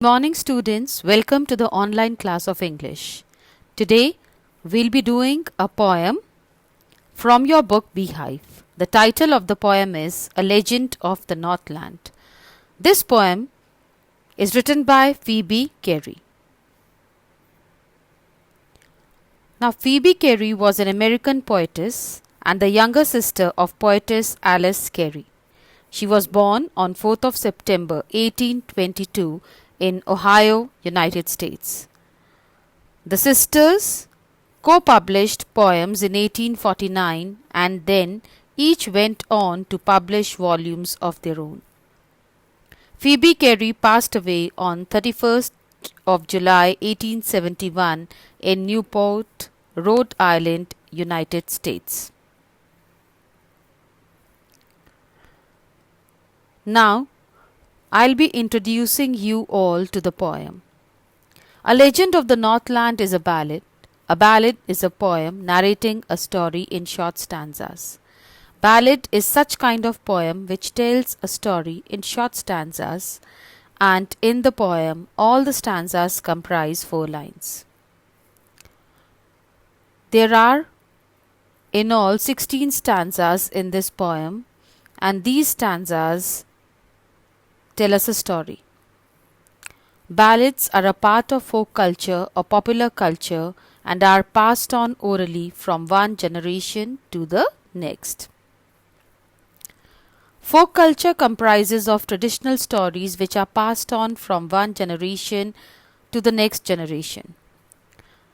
Morning students, welcome to the online class of English. Today we'll be doing a poem from your book Beehive. The title of the poem is A Legend of the Northland. This poem is written by Phoebe Cary. Now Phoebe Cary was an American poetess and the younger sister of poetess Alice Cary. She was born on 4th of September 1822 in Ohio, United States. The sisters co-published poems in 1849 and then each went on to publish volumes of their own. Phoebe Cary passed away on 31st of July 1871 in Newport, Rhode Island, United States. Now, I'll be introducing you all to the poem. A Legend of the Northland is a ballad. A ballad is a poem narrating a story in short stanzas. Ballad is such kind of poem which tells a story in short stanzas, and in the poem all the stanzas comprise 4 lines. There are in all 16 stanzas in this poem, and these stanzas tell us a story. Ballads are a part of folk culture or popular culture and are passed on orally from one generation to the next. Folk culture comprises of traditional stories which are passed on from one generation to the next generation.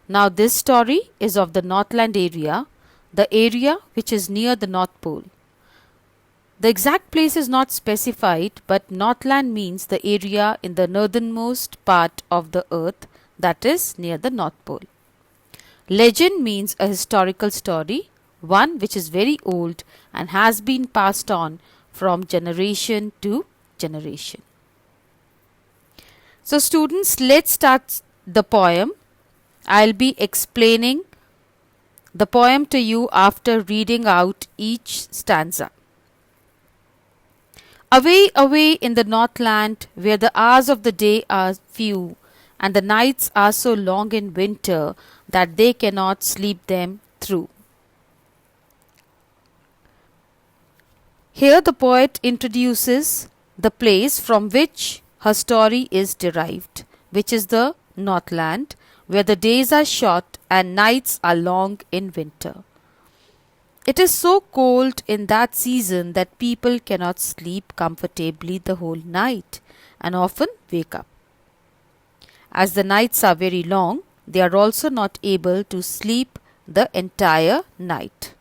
Now this story is of the Northland area, the area which is near the North Pole. The exact place is not specified, but Northland means the area in the northernmost part of the earth, that is near the North Pole. Legend means a historical story, one which is very old and has been passed on from generation to generation. So students, let's start the poem. I'll be explaining the poem to you after reading out each stanza. Away, away in the Northland, where the hours of the day are few, and the nights are so long in winter that they cannot sleep them through. Here the poet introduces the place from which her story is derived, which is the Northland, where the days are short and nights are long in winter. It is so cold in that season that people cannot sleep comfortably the whole night and often wake up. As the nights are very long, they are also not able to sleep the entire night.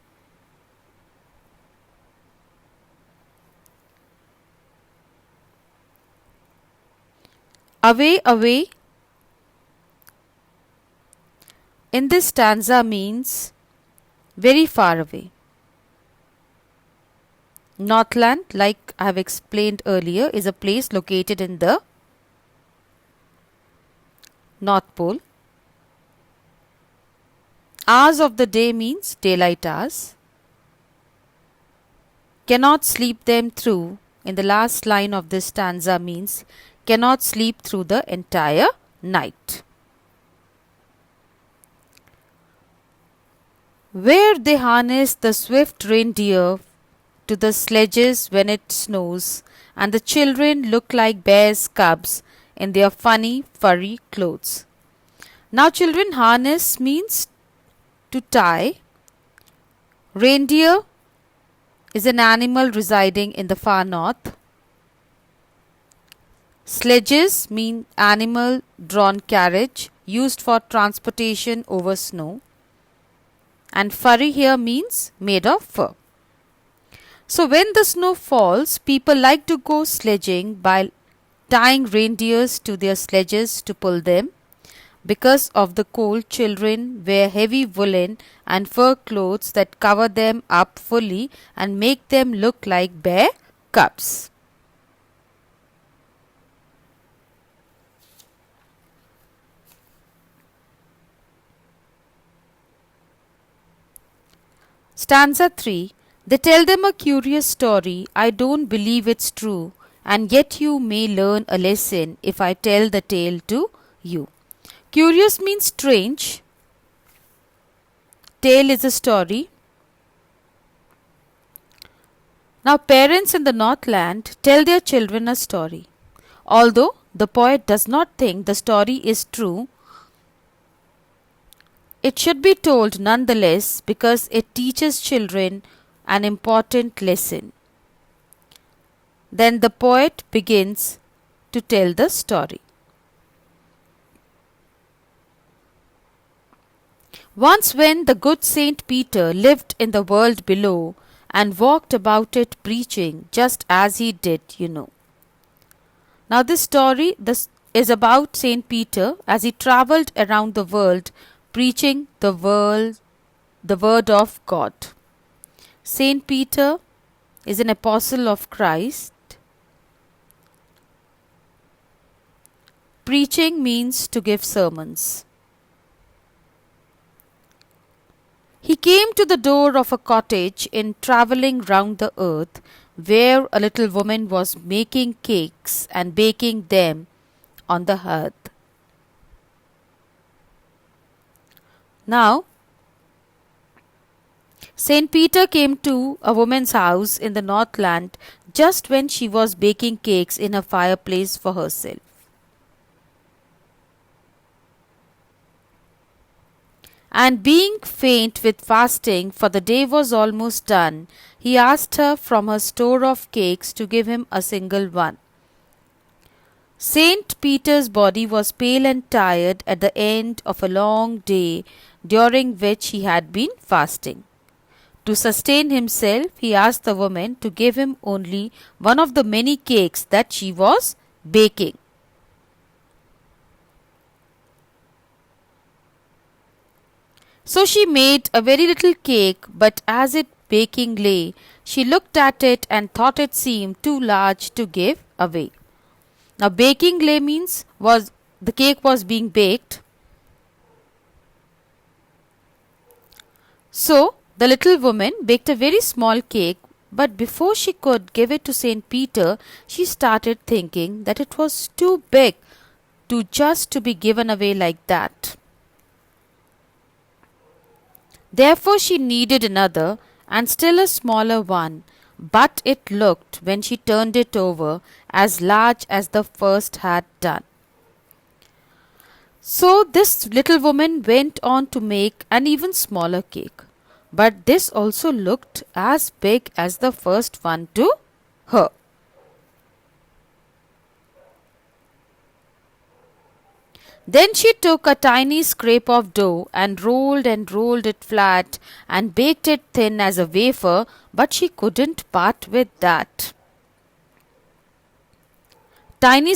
Away, away in this stanza means very far away. Northland, like I have explained earlier, is a place located in the North Pole. Hours of the day means daylight hours. Cannot sleep them through in the last line of this stanza means cannot sleep through the entire night. Where they harness the swift reindeer to the sledges when it snows, and the children look like bears' cubs in their funny furry clothes. Now children, harness means to tie. Reindeer is an animal residing in the far north. Sledges mean animal drawn carriage used for transportation over snow. And furry here means made of fur. So when the snow falls, people like to go sledging by tying reindeers to their sledges to pull them. Because of the cold, children wear heavy woolen and fur clothes that cover them up fully and make them look like bear cubs. Stanza 3. They tell them a curious story, I don't believe it's true, and yet you may learn a lesson if I tell the tale to you. Curious means strange. Tale is a story. Now, parents in the Northland tell their children a story. Although the poet does not think the story is true, it should be told nonetheless because it teaches children an important lesson. Then the poet begins to tell the story. Once, when the good Saint Peter lived in the world below and walked about it preaching, just as he did, Now, this story is about Saint Peter as he travelled around the world preaching the word of God. Saint Peter is an apostle of Christ. Preaching means to give sermons. He came to the door of a cottage in travelling round the earth, where a little woman was making cakes and baking them on the hearth. Now, Saint Peter came to a woman's house in the Northland just when she was baking cakes in a fireplace for herself. And being faint with fasting, for the day was almost done, he asked her from her store of cakes to give him a single one. Saint Peter's body was pale and tired at the end of a long day during which he had been fasting. To sustain himself, he asked the woman to give him only one of the many cakes that she was baking. So she made a very little cake, but as it baking lay, she looked at it and thought it seemed too large to give away. Now, baking lay means the cake was being baked. So the little woman baked a very small cake, but before she could give it to Saint Peter, she started thinking that it was too big to be given away like that. Therefore she needed another and still a smaller one, but it looked, when she turned it over, as large as the first had done. So this little woman went on to make an even smaller cake, but this also looked as big as the first one to her. Then she took a tiny scrape of dough and rolled it flat and baked it thin as a wafer, but she couldn't part with that. Tiny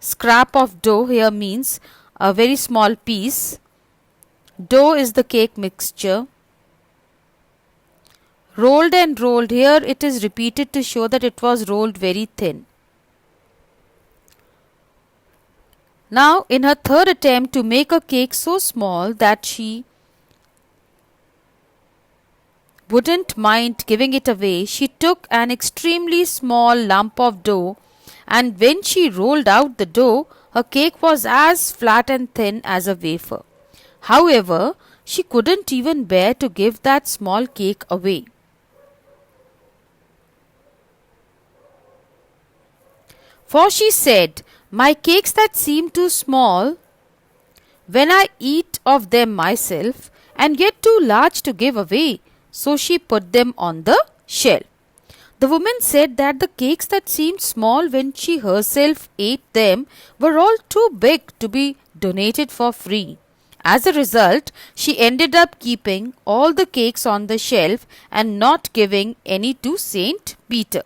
scrap of dough here means a very small piece. Dough is the cake mixture. Rolled and rolled, here it is repeated to show that it was rolled very thin. Now, in her third attempt to make a cake so small that she wouldn't mind giving it away, she took an extremely small lump of dough, and when she rolled out the dough, her cake was as flat and thin as a wafer. However, she couldn't even bear to give that small cake away. For she said, "My cakes that seem too small when I eat of them myself, and yet too large to give away." So she put them on the shelf. The woman said that the cakes that seemed small when she herself ate them were all too big to be donated for free. As a result, she ended up keeping all the cakes on the shelf and not giving any to Saint Peter.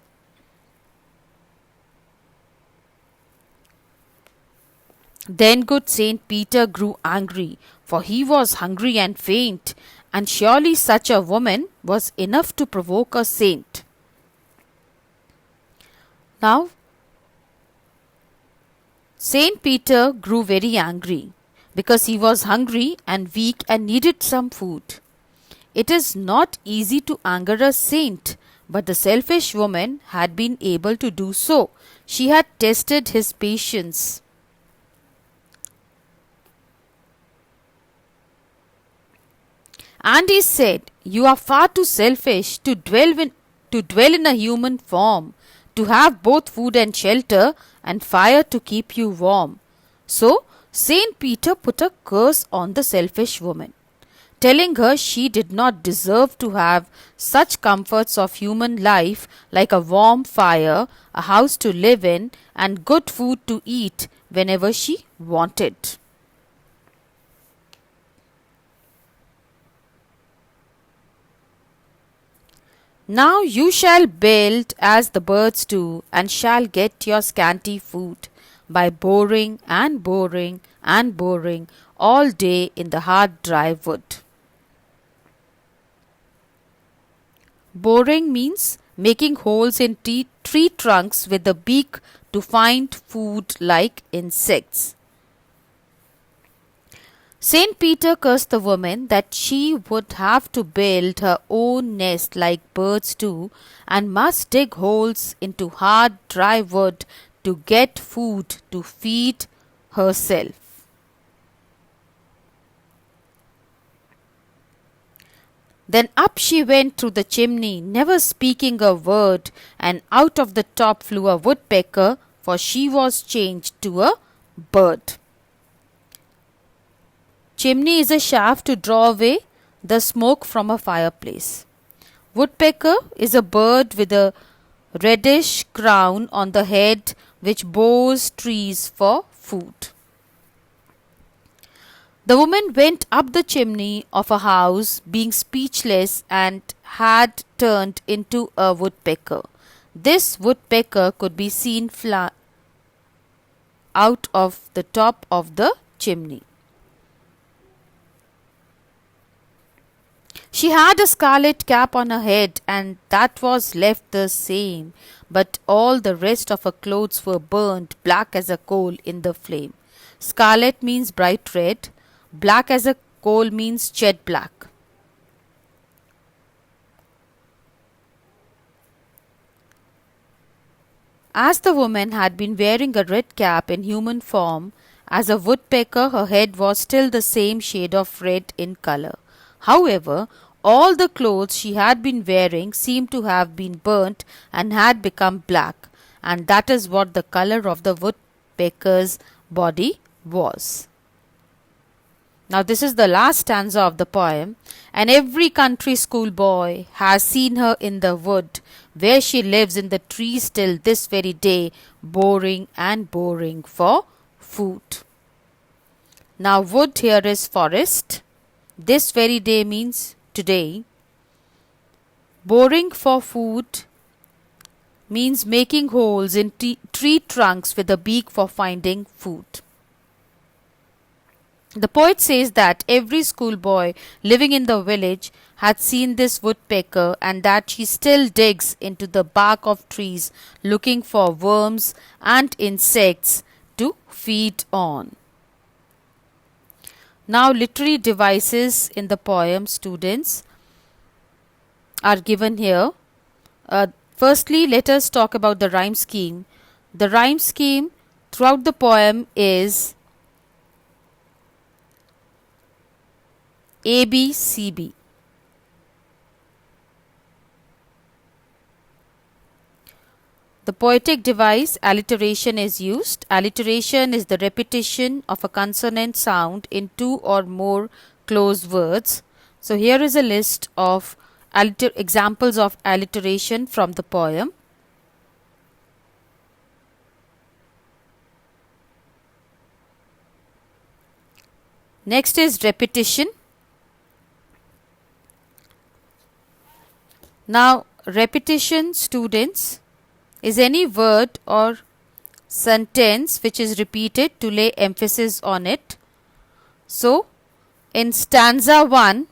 Then good Saint Peter grew angry, for he was hungry and faint, and surely such a woman was enough to provoke a saint. Now, Saint Peter grew very angry, because he was hungry and weak and needed some food. It is not easy to anger a saint, But the selfish woman had been able to do so. She had tested his patience. And he said, "You are far too selfish to dwell in a human form, to have both food and shelter and fire to keep you warm." So Saint Peter put a curse on the selfish woman, telling her she did not deserve to have such comforts of human life like a warm fire, a house to live in, and good food to eat whenever she wanted. Now you shall build as the birds do, and shall get your scanty food by boring and boring and boring all day in the hard dry wood. Boring means making holes in tree trunks with the beak to find food like insects. Saint Peter cursed the woman that she would have to build her own nest like birds do, and must dig holes into hard dry wood to get food to feed herself. Then up she went through the chimney, never speaking a word, and out of the top flew a woodpecker, for she was changed to a bird. Chimney is a shaft to draw away the smoke from a fireplace. Woodpecker is a bird with a reddish crown on the head which bores trees for food. The woman went up the chimney of a house, being speechless, and had turned into a woodpecker. This woodpecker could be seen fly out of the top of the chimney. She had a scarlet cap on her head, and that was left the same, but all the rest of her clothes were burnt black as a coal in the flame. Scarlet means bright red, black as a coal means jet black. As the woman had been wearing a red cap in human form, as a woodpecker her head was still the same shade of red in color. However, all the clothes she had been wearing seemed to have been burnt and had become black, and that is what the color of the woodpecker's body was. Now this is the last stanza of the poem, and every country schoolboy has seen her in the wood, where she lives in the trees till this very day, boring and boring for food. Now wood here is forest. This very day means today. Boring for food means making holes in tree trunks with a beak for finding food. The poet says that every schoolboy living in the village had seen this woodpecker, and that she still digs into the bark of trees looking for worms and insects to feed on. Now literary devices in the poem, students, are given here. Firstly, let us talk about the rhyme scheme. The rhyme scheme throughout the poem is A, B, C, B. The poetic device alliteration is used. Alliteration is the repetition of a consonant sound in two or more close words. So here is a list of examples of alliteration from the poem. Next is repetition. Now repetition, students, is any word or sentence which is repeated to lay emphasis on it. So in stanza 1,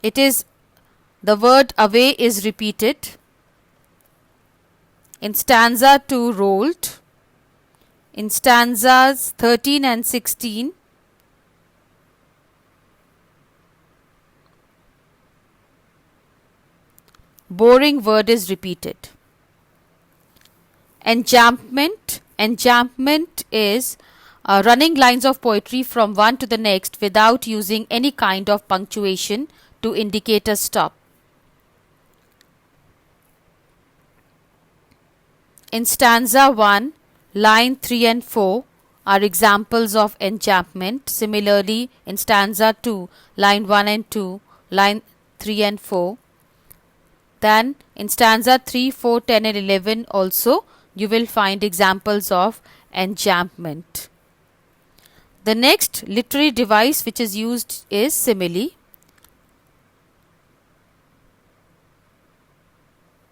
it is the word away is repeated. In stanza 2, rolled. In stanzas 13 and 16, boring word is repeated. Enjambment. Enjambment is running lines of poetry from one to the next without using any kind of punctuation to indicate a stop. In stanza 1, line 3 and 4 are examples of enjambment. Similarly, in stanza 2, line 1 and 2, line 3 and 4. Then in stanza 3, 4, 10 and 11 also you will find examples of enjambment. The next literary device which is used is simile.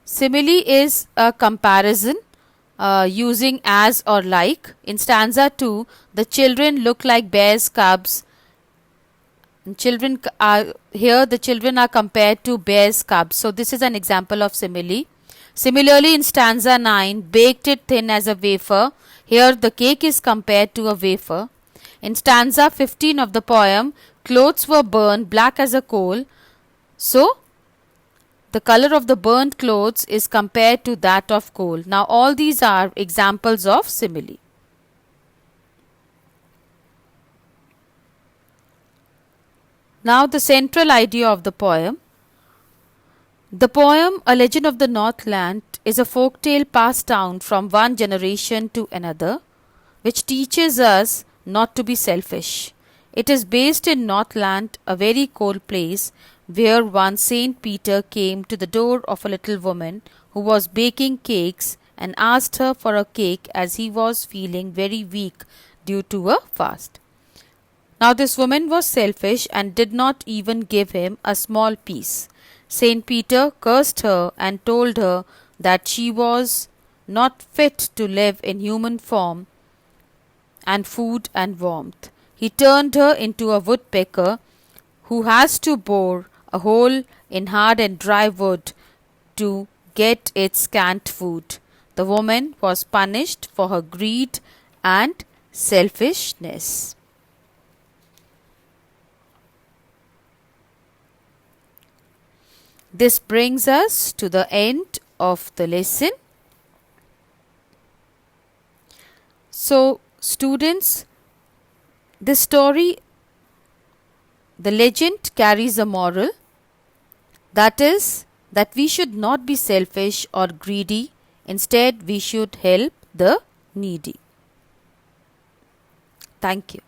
Simile is a comparison using as or like. In stanza 2, the children look like bears' cubs. Children are here. The children are compared to bears' cubs. So this is an example of simile. Similarly, in stanza 9, baked it thin as a wafer. Here the cake is compared to a wafer. In stanza 15 of the poem, clothes were burned black as a coal. So the color of the burnt clothes is compared to that of coal. Now all these are examples of simile. Now the central idea of the poem. The poem A Legend of the Northland is a folk tale passed down from one generation to another, which teaches us not to be selfish. It is based in Northland, a very cold place, where one Saint Peter came to the door of a little woman who was baking cakes and asked her for a cake as he was feeling very weak due to a fast. Now this woman was selfish and did not even give him a small piece. Saint Peter cursed her and told her that she was not fit to live in human form and food and warmth. He turned her into a woodpecker who has to bore a hole in hard and dry wood to get its scant food. The woman was punished for her greed and selfishness. This brings us to the end of the lesson. So, students, this story, the legend carries a moral, that is, that we should not be selfish or greedy. Instead, we should help the needy. Thank you.